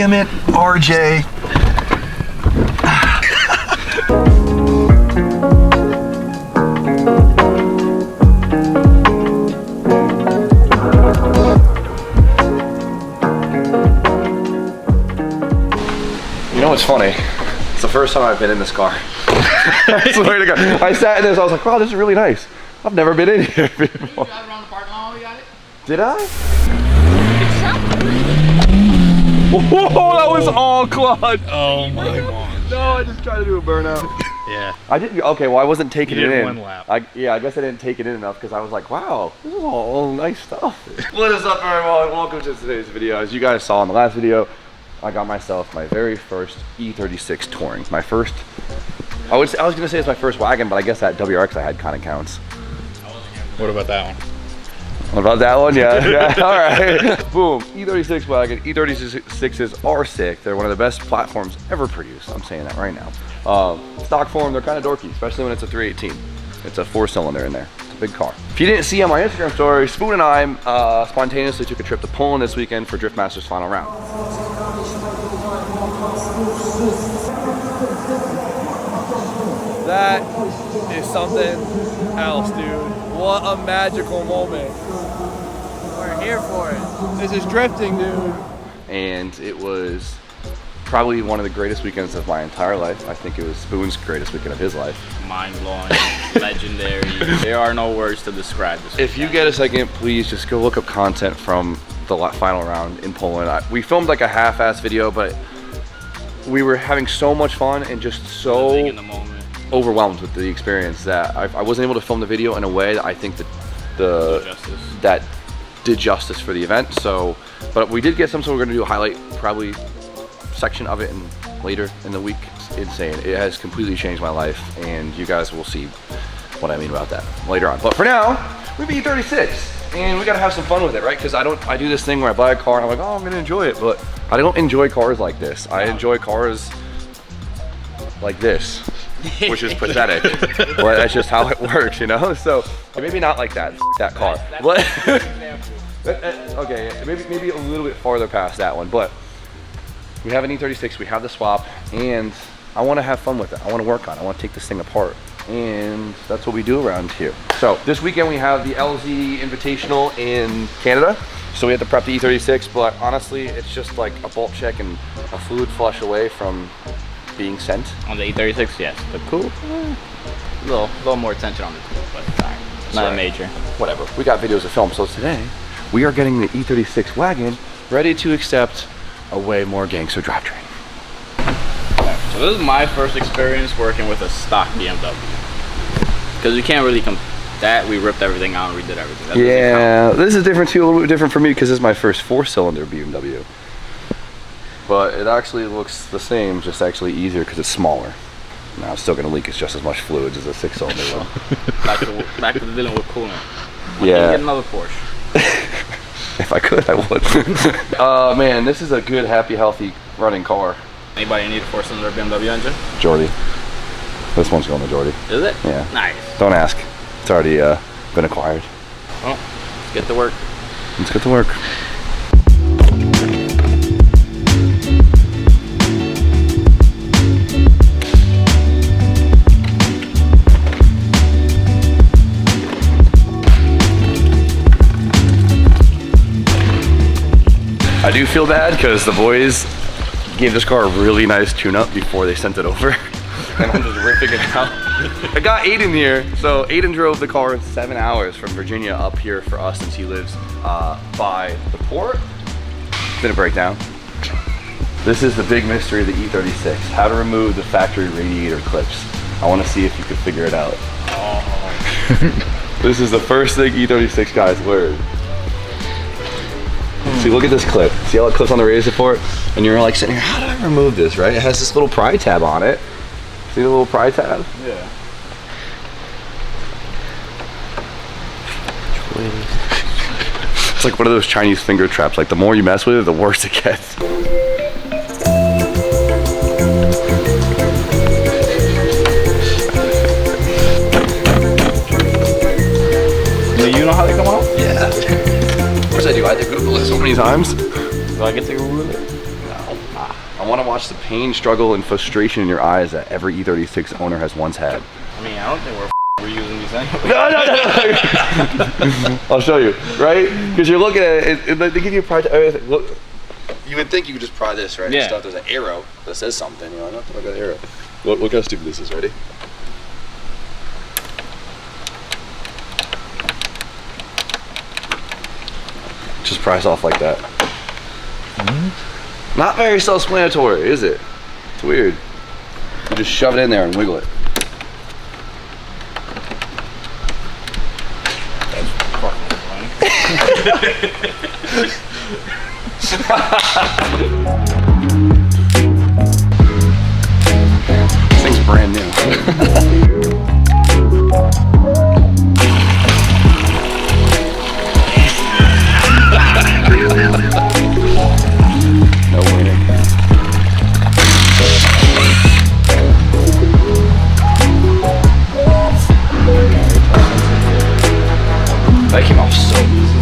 damn it, RJ. You know what's funny? It's the first time I've been in this car. I swear to God. I sat in this, I was like, wow, this is really nice. I've never been in here before. Did you drive around the parking lot while we got it? Did I? Whoa, that was all clutch. Oh my god. No, I just tried to do a burnout. Yeah. I didn't, okay, well I wasn't taking it in. One lap. Yeah, I guess I didn't take it in enough because I was like, wow, this is all nice stuff. What is up, everyone? Welcome to today's video. As you guys saw in the last video, I got myself my very first E36 touring. My first, I was gonna say it's my first wagon, but I guess that WRX I had kind of counts. What about that one? What about that one? Yeah, yeah. All right. Boom. E36 wagon. E36s are sick. They're one of the best platforms ever produced. I'm saying that right now. Stock form, they're kind of dorky, especially when it's a 318. It's a 4-cylinder in there. It's a big car. If you didn't see on my Instagram story, Spoon and I spontaneously took a trip to Poland this weekend for Drift Masters final round. That is something else, dude. What a magical moment. We're here for it. This is drifting, dude. And it was probably one of the greatest weekends of my entire life. I think it was Spoon's greatest weekend of his life. Mind-blowing, legendary. There are no words to describe this. If you get a second, please just go look up content from the final round in Poland. We filmed like a half-ass video, but we were having so much fun and just so living in the moment, overwhelmed with the experience that I wasn't able to film the video in a way that I think that that did justice for the event. So, but we did get some, so we're gonna do a highlight probably section of it later in the week. It's insane. It has completely changed my life, and you guys will see what I mean about that later on. But for now, we have E36, and we gotta have some fun with it, right? Because I do this thing where I buy a car and I'm like, oh, I'm gonna enjoy it, but I don't enjoy cars like this. I enjoy cars like this, which is pathetic, but that's just how it works, you know? So maybe not like that car. Okay, maybe a little bit farther past that one, but we have an E36, we have the swap, and I want to have fun with it. I want to work on it. I want to take this thing apart, and that's what we do around here. So this weekend we have the LZ Invitational in Canada, so we have to prep the E36, but honestly, it's just like a bolt check and a fluid flush away from being sent. On the E36, yes. The coupe, a little more attention on the coupe, but sorry, not a major. Whatever. We got videos to film. So today we are getting the E36 wagon ready to accept a way more gangster drivetrain. So this is my first experience working with a stock BMW, because you can't really that we ripped everything out and redid everything. That yeah, this is different too. A little bit different for me because this is my first 4-cylinder BMW. But it actually looks the same, just actually easier because it's smaller. Now it's still gonna leak just as much fluids as a 6-cylinder would. back to dealing with coolant. Yeah. Get another Porsche. If I could, I would. Man, this is a good, happy, healthy running car. Anybody need a 4-cylinder BMW engine? Jordy. This one's going to Jordy. Is it? Yeah. Nice. Don't ask. It's already been acquired. Well, let's get to work. Let's get to work. I do feel bad because the boys gave this car a really nice tune-up before they sent it over, and I'm just ripping it out. I got Aiden here, so Aiden drove the car 7 hours from Virginia up here for us since he lives by the port. Didn't break down. This is the big mystery of the E36, how to remove the factory radiator clips. I want to see if you could figure it out. Oh. This is the first thing E36 guys learned. See, look at this clip. See how it clips on the radiator support? And you're like sitting here, how do I remove this, right? It has this little pry tab on it. See the little pry tab? Yeah. It's like one of those Chinese finger traps. Like the more you mess with it, the worse it gets. Do you know how they come out? Yeah. Of course I do. I had to Google it so many times. Do I get to Google it? No. I want to watch the pain, struggle, and frustration in your eyes that every E36 owner has once had. I mean, I don't think we're using these anyway. No. I'll show you, right? Because you're looking at it, they give you a pride. Look, you would think you could just pry this, right? Yeah. Stuff. There's an arrow that says something. You know, I don't have to look at the arrow. Look how stupid this is. Ready? Just pries off like that. Not very self-explanatory, is it? It's weird. You just shove it in there and wiggle it. That's fucking This thing's brand new. No winning. That came off so easy.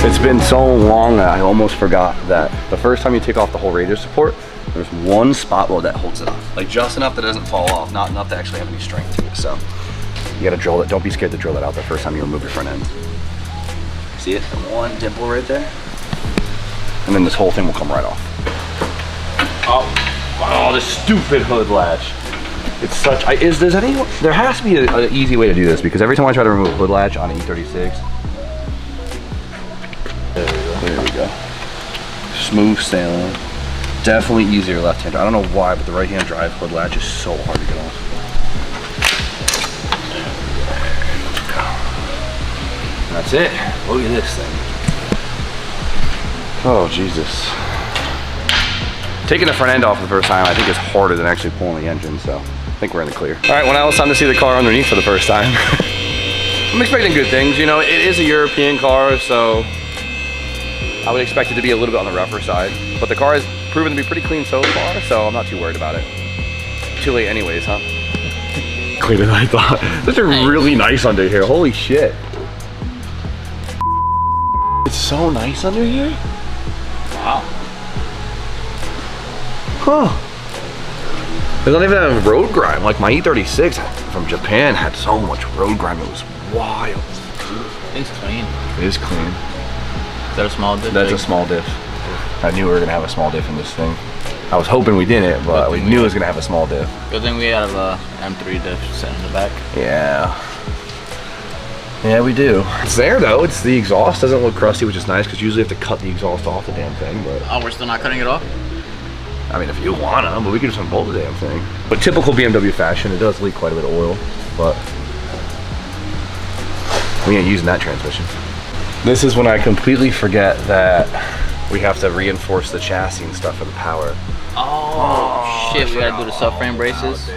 It's been so long that I almost forgot that the first time you take off the whole radiator support, there's one spot weld that holds it up. Like just enough that it doesn't fall off, not enough to actually have any strength to it. So you gotta drill it. Don't be scared to drill that out the first time you remove your front end. See it? The one dimple right there? And then this whole thing will come right off. Oh, this stupid hood latch. It's such, there has to be an easy way to do this because every time I try to remove a hood latch on an E36, there we go. Smooth sailing. Definitely easier left-hander. I don't know why, but the right-hand drive hood latch is so hard to get off. That's it. Look at this thing. Oh, Jesus. Taking the front end off for the first time, I think is harder than actually pulling the engine, so I think we're in the clear. All right, well now it's time to see the car underneath for the first time. I'm expecting good things. You know, it is a European car, so I would expect it to be a little bit on the rougher side. But the car has proven to be pretty clean so far, so I'm not too worried about it. Too late anyways, huh? Cleaner than I thought. This is really nice under here. Holy shit. It's so nice under here. Wow. Huh. There's not even a road grime. Like my E36 from Japan had so much road grime. It was wild. It's clean. It is clean. Is that a small diff? That's a small diff. I knew we were gonna have a small diff in this thing. I was hoping we didn't, but we knew it was gonna have a small diff. Good thing we have a M3 diff set in the back. Yeah. Yeah, we do. It's there though. It's the exhaust doesn't look crusty, which is nice because usually you have to cut the exhaust off the damn thing. But Oh, we're still not cutting it off? I mean, if you wanna, but we can just unbolt the damn thing. But typical BMW fashion, it does leak quite a bit of oil, but we ain't using that transmission. This is when I completely forget that we have to reinforce the chassis and stuff for the power. Oh shit, we gotta do the subframe braces.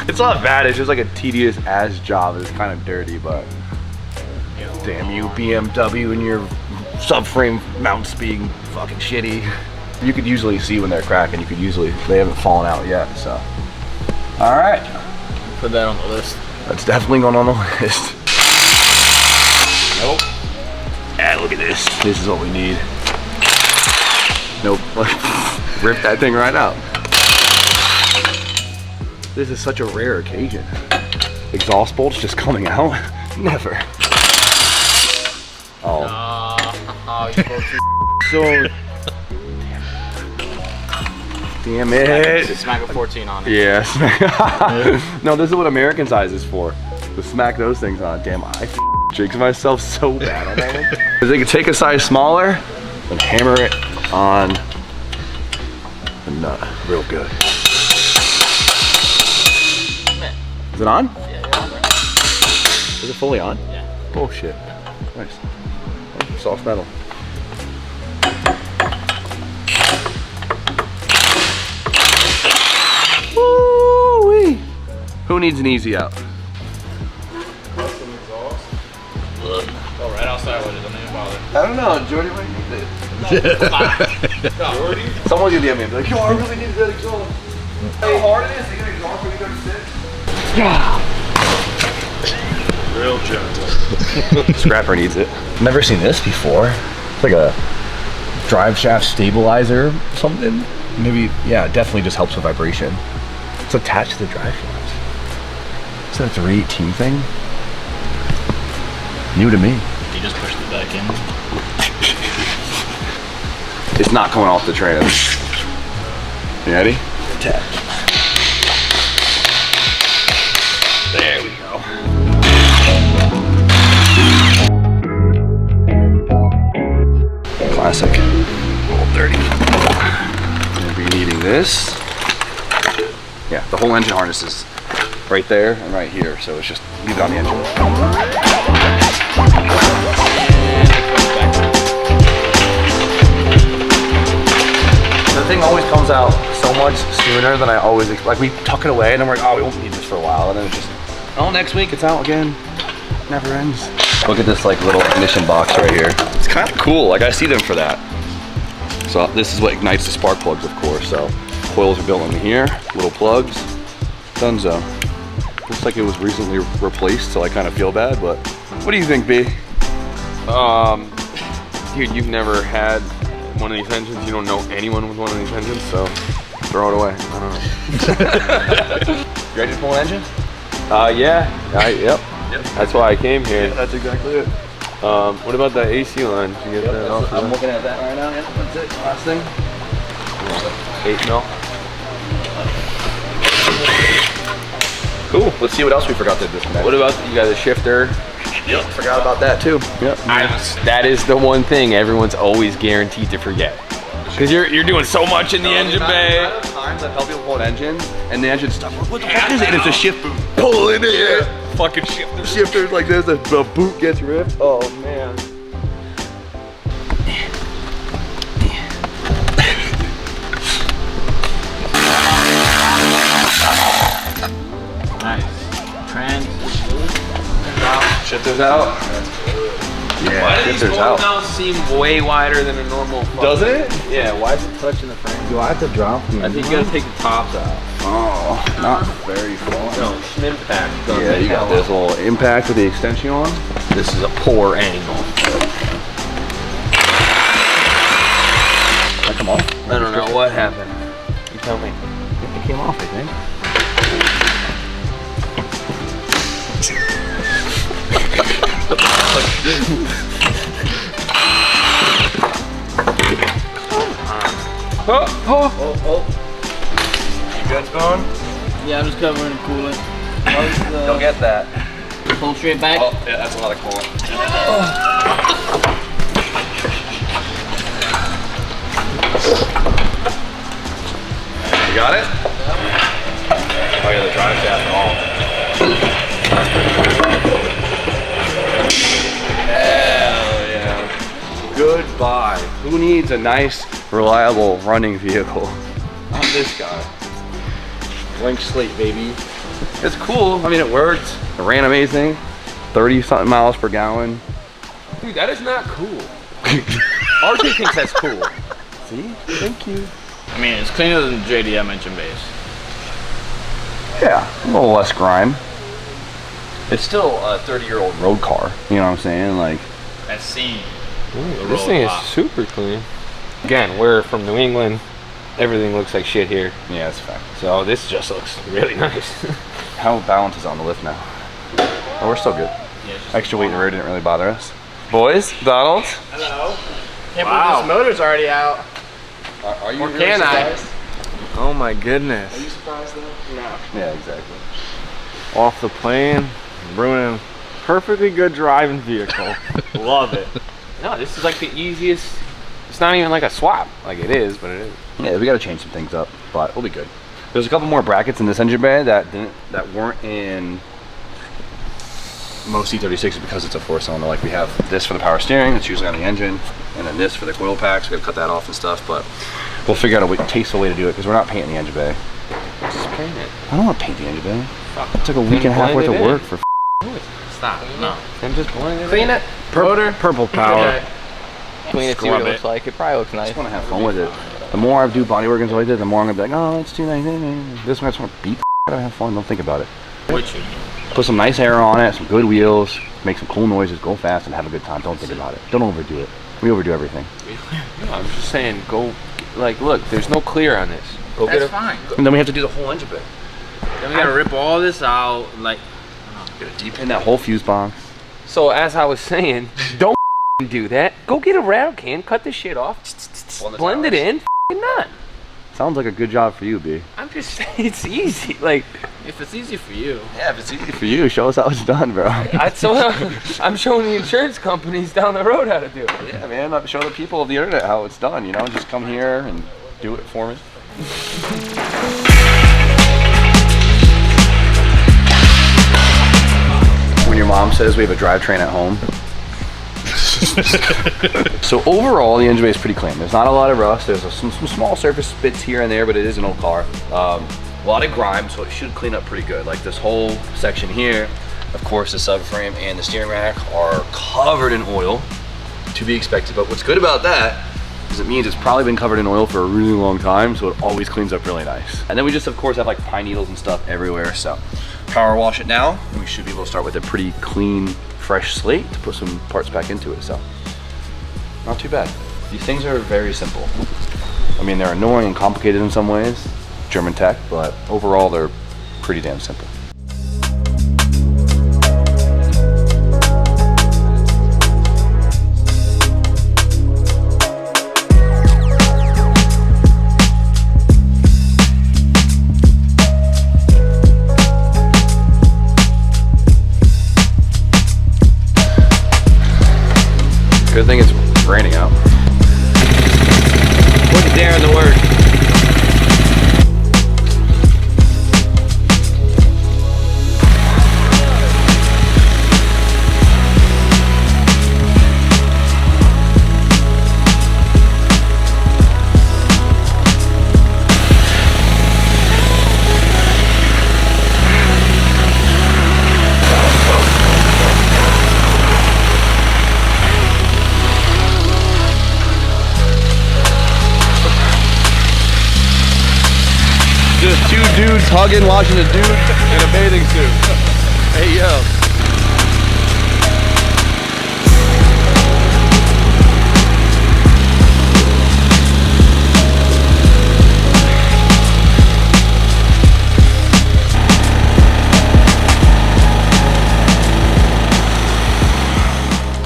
It's not bad, it's just like a tedious ass job. It's kind of dirty, but damn you BMW and your subframe mounts being fucking shitty. You could usually see when they're cracking. They haven't fallen out yet, so. All right. Put that on the list. That's definitely going on the list. Nope. Yeah, look at this. This is what we need. Nope. Rip that thing right out. This is such a rare occasion. Exhaust bolts just coming out? Never. Oh. So. Damn it. Smack a 14 on it. Yeah, no, this is what American size is for. To smack those things on. Damn, I jinx myself so bad on that one. Because they can take a size smaller and hammer it on the nut real good. Is it on? Yeah, you're on there. Is it fully on? Yeah. Oh shit. Nice. Soft metal. Woo-wee. Who needs an easy out? Oh, right outside with it, don't even bother. I don't know, Jordy might need it. Jordy? Someone's gonna DM me and be like, yo, I really need that exhaust. How hard it is to get an exhaust when you go to sit? Yeah. Real gentle. Scrapper needs it. Never seen this before. It's like a drive shaft stabilizer or something. Maybe, yeah, it definitely just helps with vibration. It's attached to the drive shaft. Is that a 318 thing? New to me. You just push the back in. It's not coming off the trans. You ready? Tap. There we go. Classic. Old 30. We'll be needing this. Yeah, the whole engine harness is right there and right here, so it's just leave it on the engine. The thing always comes out so much sooner than I always expect. Like, we tuck it away and then we're like, oh, we won't need this for a while, and then it's just, oh, next week it's out again. Never ends. Look at this like little ignition box right here. It's kind of cool. Like, I see them for that. So this is what ignites the spark plugs, of course. So coils are built in here, little plugs. Dunzo. Looks like it was recently replaced, so I kind of feel bad. But what do you think, B? Dude, you've never had one of these engines. You don't know anyone with one of these engines, so throw it away. I don't know. You ready to pull an engine? Yeah. Yep. That's why I came here. Yeah, that's exactly it. What about the AC line? Did you get that off? I'm looking at that right now. Yeah, that's it. Last thing. 8 mil. Cool. Let's see what else we forgot to disconnect. What about you got a shifter? Yep. Forgot about that too. Yep. That is the one thing everyone's always guaranteed to forget. Because you're doing so much in the engine bay. Times I've helped people pull an engine, and the engine's stuck. What the fuck is it? And it's a shift boot. Pull it in the air. Fucking shifter. Shifters like this, the boot gets ripped. Oh man. Nice. Trans. Shifters out. Yeah, Why do these shifters bolts out. now seem way wider than a normal? Does it? Yeah. Why is it touching the frame? Do I have to drop them? I think you gotta take the tops out. Oh, not very far. No, some impact. Yeah, you got this little impact with the extension on. This is a poor angle. That come off? I don't know what happened. You tell me. It came off, I think. You good, Spawn? Yeah, I'm just covering coolant. Don't get that. Pull straight back. Oh, yeah, that's a lot of coolant. You got it? Oh yeah, the drive shaft and all. Hell yeah. Goodbye. Who needs a nice, reliable running vehicle? Not this guy. Blank slate, baby. It's cool. I mean, it worked. It ran amazing. 30-something miles per gallon. Dude, that is not cool. RJ thinks that's cool. See? Thank you. I mean, it's cleaner than JDM engine base. Yeah, a little less grime. It's still a 30-year-old road car. You know what I'm saying? Like, That's seen. This thing is super clean. Again, we're from New England. Everything looks like shit here. yeah, it's a fact. So this just looks really nice. How balanced is it on the lift now? Oh, we're still good. Extra weight in the rear didn't really bother us. Boys, Donald. Hello. Can't believe this motor's already out. Are you Or can I? Oh my goodness. Are you surprised though? No. Yeah, exactly. Off the plane, ruining perfectly good driving vehicle. Love it. No, this is like the easiest. It's not even like a swap. Like it is, but it is. Yeah, we got to change some things up, but we'll be good. There's a couple more brackets in this engine bay that weren't in most E36s because it's a 4-cylinder. Like we have this for the power steering, that's usually on the engine, and then this for the coil packs. We got to cut that off and stuff, but we'll figure out a tasteful way to do it because we're not painting the engine bay. Just paint it. I don't want to paint the engine bay. It took a week and a half worth of work for. Stop. No. And just blend it. Clean it. Purple power. Okay. Clean it, see what it looks like. It probably looks I nice. just want to have fun with it. The more I do body work and stuff like that, the more I'm gonna be like, oh, it's too nice. This one I just want to beat the out of have fun. Don't think about it. Which union? Put some nice air on it, some good wheels, make some cool noises, go fast, and have a good time. Don't think about it. Don't overdo it. We overdo everything. No, I'm just saying, go, like, look, there's no clear on this. Go That's get fine. And then we have to do the whole engine bay. Then we gotta rip all this out, like. Gotta deep in that whole fuse box. So as I was saying, don't do that. Go get a rattle can, cut the shit off, blend it in, not. Sounds like a good job for you, B. I'm just saying, it's easy. Like, If it's easy for you. Yeah, if it's easy for you, show us how it's done, bro. I'm showing the insurance companies down the road how to do it. Yeah, man, show the people of the internet how it's done, you know? Just come here and do it for me. When your mom says we have a drivetrain at home. So overall, the engine bay is pretty clean. There's not a lot of rust. There's some small surface bits here and there, but it is an old car. A lot of grime, so it should clean up pretty good. Like this whole section here, of course, the subframe and the steering rack are covered in oil, to be expected. But what's good about that is it means it's probably been covered in oil for a really long time, so it always cleans up really nice. And then we just, of course, have like pine needles and stuff everywhere. So power wash it now, and we should be able to start with a pretty clean, fresh slate to put some parts back into it. So not too bad. These things are very simple. I mean, they're annoying and complicated in some ways, German tech, but overall they're pretty damn simple. Good thing it's raining out. What's there in the word? Just two dudes hugging, watching a dude in a bathing suit. Hey, yo.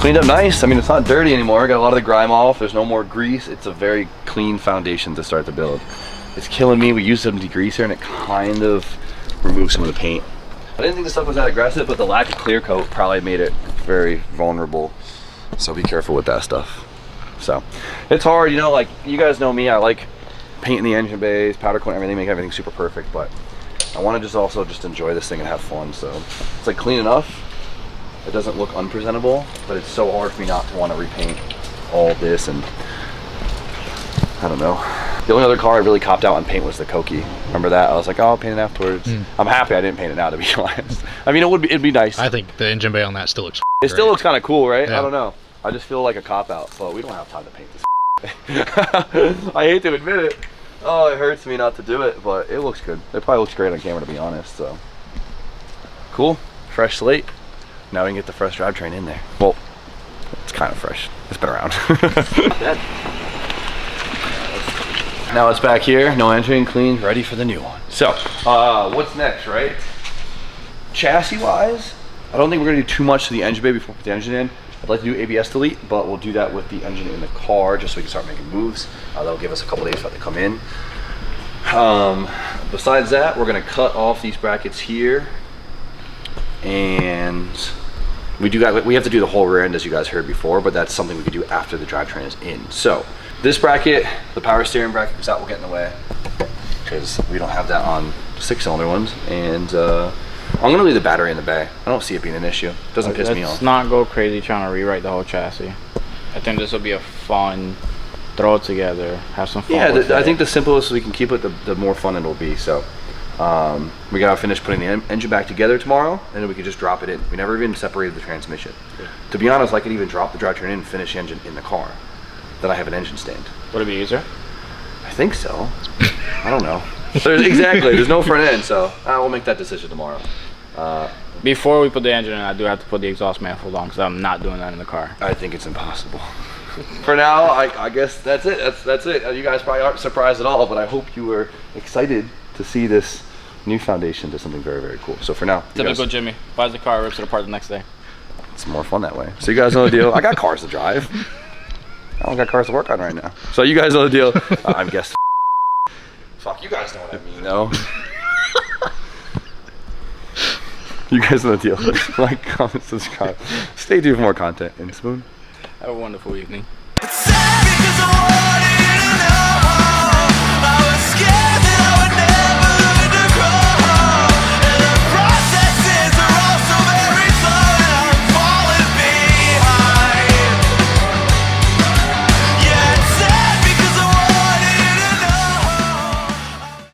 Cleaned up nice. I mean, it's not dirty anymore. Got a lot of the grime off. There's no more grease. It's a very clean foundation to start the build. It's killing me. We used some degreaser and it kind of removed some of the paint. I didn't think the stuff was that aggressive, but the lack of clear coat probably made it very vulnerable. So be careful with that stuff. So it's hard, you know, like you guys know me, I like painting the engine bays, powder coat, everything, make everything super perfect, but I want to just also just enjoy this thing and have fun. So it's like clean enough. It doesn't look unpresentable, but it's so hard for me not to want to repaint all this, and I don't know. The only other car I really copped out on paint was the Koki. Remember that? I was like, oh, I'll paint it afterwards. I'm happy I didn't paint it now, to be honest. I mean, it'd be nice. I think the engine bay on that still looks It great. still looks kind of cool, right? Yeah. I don't know. I just feel like a cop out, but we don't have time to paint this. I hate to admit it. Oh, it hurts me not to do it, but it looks good. It probably looks great on camera, to be honest. So cool, fresh slate. Now we can get the fresh drivetrain in there. Well, it's kind of fresh. It's been around. Now it's back here, no engine, clean, ready for the new one. So, what's next, right? Chassis-wise, I don't think we're gonna do too much to the engine bay before we put the engine in. I'd like to do ABS delete, but we'll do that with the engine in the car just so we can start making moves. That'll give us a couple days for that to come in. Besides that, we're gonna cut off these brackets here, and we have to do the whole rear end, as you guys heard before, but that's something we could do after the drivetrain is in. So this bracket, the power steering bracket, because that will get in the way because we don't have that on 6-cylinder ones. And I'm gonna leave the battery in the bay. I don't see it being an issue. It doesn't piss me off. Let's not go crazy trying to rewrite the whole chassis. I think this will be a fun, throw it together, have some fun. Yeah, I think the simplest we can keep it, the more fun it will be. So we gotta finish putting the engine back together tomorrow, and then we could just drop it in. We never even separated the transmission. Yeah. To be honest, I could even drop the drivetrain in and finish the engine in the car. Then I have an engine stand. Would it be easier? I think so. I don't know. Exactly. There's no front end, so we'll make that decision tomorrow. Before we put the engine in, I do have to put the exhaust manifold on because I'm not doing that in the car. I think it's impossible. For now, I guess that's it. That's it. You guys probably aren't surprised at all, but I hope you were excited to see this new foundation to something very, very cool. So for now, Typical Jimmy. Buys the car, rips it apart the next day. it's more fun that way. So you guys know the deal. I got cars to drive. I don't got cars to work on right now. So you guys know the deal. I'm guessing. Fuck, you guys know what I mean, though. You guys know the deal. Like, comment, subscribe. Stay tuned for more content. And Spoon. Have a wonderful evening. It's sad because I